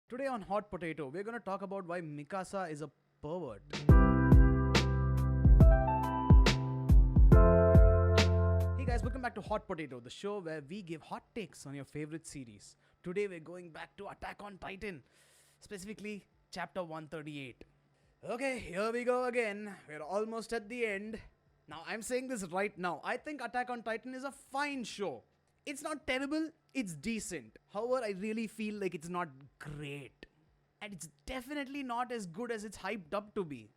Today on Hot Potato, we're going to talk about why Mikasa is a pervert. Hey guys, welcome back to Hot Potato, the show where we give hot takes on your favorite series. Today we're going back to Attack on Titan, specifically chapter 138. Okay, here we go again. We're almost at the end. Now, I'm saying this right now. I think Attack on Titan is a fine show. It's not terrible, it's decent. However, I really feel like it's not great. And it's definitely not as good as it's hyped up to be.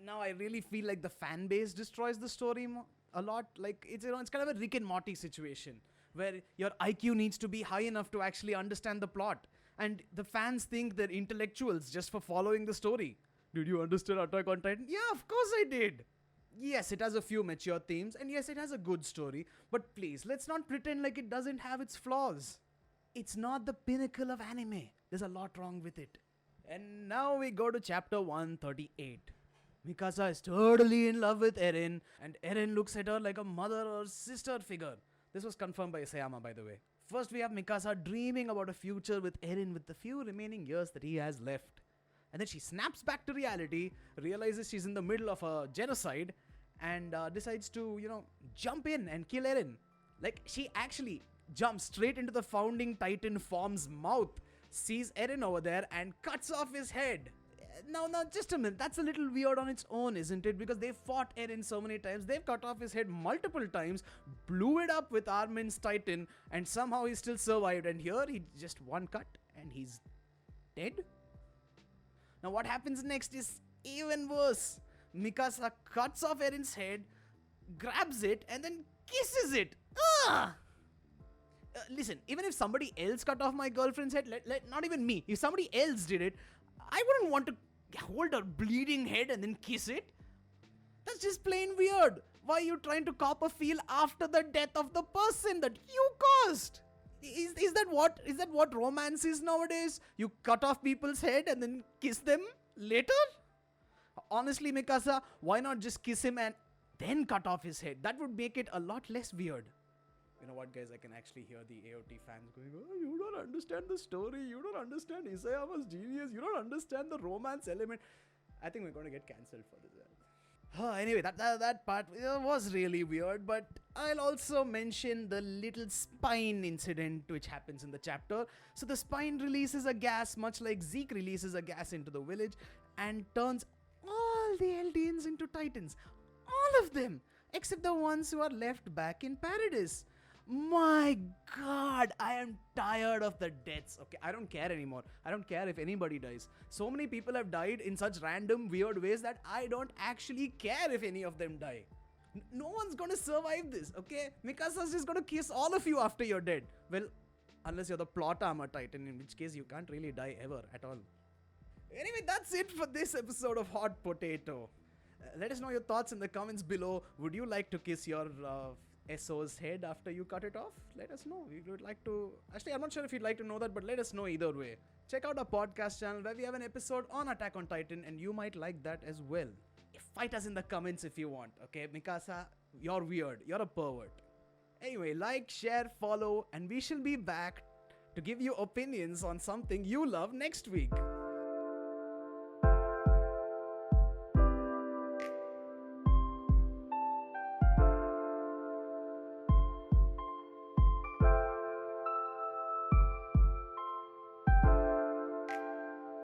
Now, I really feel like the fan base destroys the story a lot. Like, it's kind of a Rick and Morty situation where your IQ needs to be high enough to actually understand the plot. And the fans think they're intellectuals just for following the story. Did you understand Attack on Titan? Yeah, of course I did. Yes, it has a few mature themes, and yes, it has a good story, but please, let's not pretend like it doesn't have its flaws. It's not the pinnacle of anime. There's a lot wrong with it. And now we go to chapter 138. Mikasa is totally in love with Eren, and Eren looks at her like a mother or sister figure. This was confirmed by Isayama, by the way. First, we have Mikasa dreaming about a future with Eren with the few remaining years that he has left. And then she snaps back to reality, realizes she's in the middle of a genocide, and decides to, jump in and kill Eren. Like, she actually jumps straight into the founding Titan form's mouth, sees Eren over there, and cuts off his head. Now, just a minute. That's a little weird on its own, isn't it? Because they fought Eren so many times. They've cut off his head multiple times, blew it up with Armin's Titan, and somehow he still survived. And here, he just one cut, and he's dead? Now what happens next is even worse. Mikasa cuts off Eren's head, grabs it, and then kisses it. Ugh! Listen, even if somebody else cut off my girlfriend's head, not even me, if somebody else did it, I wouldn't want to hold her bleeding head and then kiss it. That's just plain weird. Why are you trying to cop a feel after the death of the person that you caused? Is that what romance is nowadays? You cut off people's head and then kiss them later? Honestly, Mikasa, why not just kiss him and then cut off his head? That would make it a lot less weird. You know what, guys? I can actually hear the AOT fans going, "Oh, you don't understand the story. You don't understand Isayama's genius. You don't understand the romance element." I think we're going to get cancelled for this. Anyway, that part was really weird, but I'll also mention the little spine incident which happens in the chapter. So the spine releases a gas much like Zeke releases a gas into the village and turns all the Eldians into Titans. All of them, except the ones who are left back in Paradise. My god, I am tired of the deaths. Okay, I don't care anymore. I don't care if anybody dies. So many people have died in such random, weird ways that I don't actually care if any of them die. No one's gonna survive this, okay? Mikasa's just gonna kiss all of you after you're dead. Well, unless you're the plot armor Titan, in which case you can't really die ever at all. Anyway, that's it for this episode of Hot Potato. Let us know your thoughts in the comments below. Would you like to kiss your SO's head after you cut it off? Let us know. We would like to... Actually, I'm not sure if you'd like to know that, but let us know either way. Check out our podcast channel where we have an episode on Attack on Titan and you might like that as well. Fight us in the comments if you want, okay? Mikasa, you're weird. You're a pervert. Anyway, like, share, follow, and we shall be back to give you opinions on something you love next week.